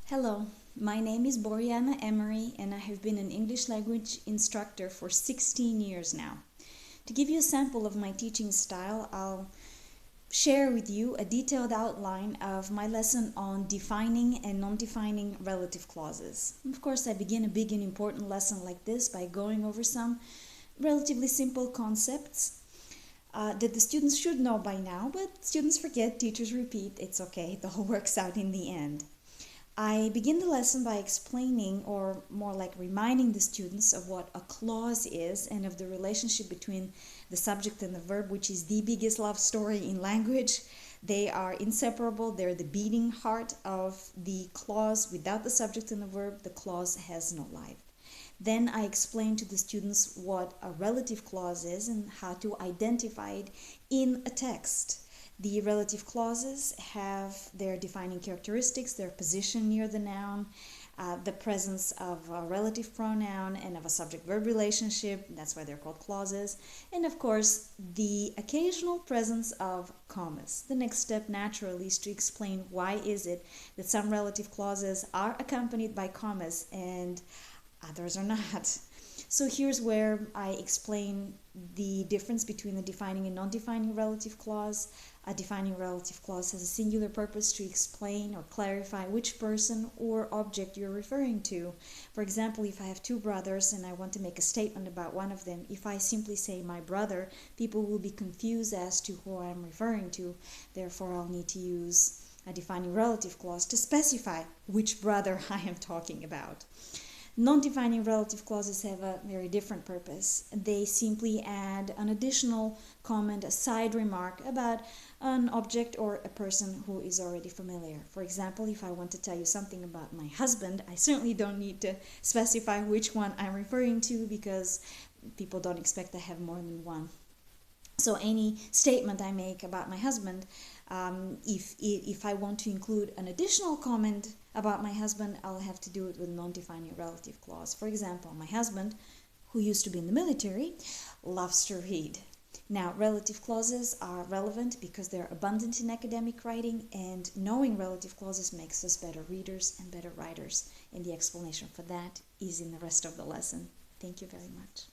Hello, my name is Boriana Emery and I have been an English language instructor for 16 years now. To give you a sample of my teaching style, I'll share with you a detailed outline of my lesson on defining and non-defining relative clauses. Of course, I begin a big and important lesson like this by going over some relatively simple concepts that the students should know by now, but students forget, teachers repeat, it's okay, it all works out in the end. I begin the lesson by explaining, or more like reminding the students of what a clause is and of the relationship between the subject and the verb, which is the biggest love story in language. They are inseparable. They're the beating heart of the clause. Without the subject and the verb, the clause has no life. Then I explain to the students what a relative clause is and how to identify it in a text. The relative clauses have their defining characteristics, their position near the noun, the presence of a relative pronoun and of a subject-verb relationship, that's why they're called clauses, and of course the occasional presence of commas. The next step naturally is to explain why is it that some relative clauses are accompanied by commas and others are not. So here's where I explain the difference between the defining and non-defining relative clause. A defining relative clause has a singular purpose to explain or clarify which person or object you're referring to. For example, if I have two brothers and I want to make a statement about one of them, if I simply say my brother, people will be confused as to who I'm referring to. Therefore, I'll need to use a defining relative clause to specify which brother I am talking about. Non-defining relative clauses have a very different purpose. They simply add an additional comment, a side remark about an object or a person who is already familiar. For example, if I want to tell you something about my husband, I certainly don't need to specify which one I'm referring to because people don't expect to have more than one. So any statement I make about my husband, if I want to include an additional comment about my husband, I'll have to do it with non-defining relative clause. For example, my husband, who used to be in the military, loves to read. Now, relative clauses are relevant because they're abundant in academic writing, and knowing relative clauses makes us better readers and better writers. And the explanation for that is in the rest of the lesson. Thank you very much.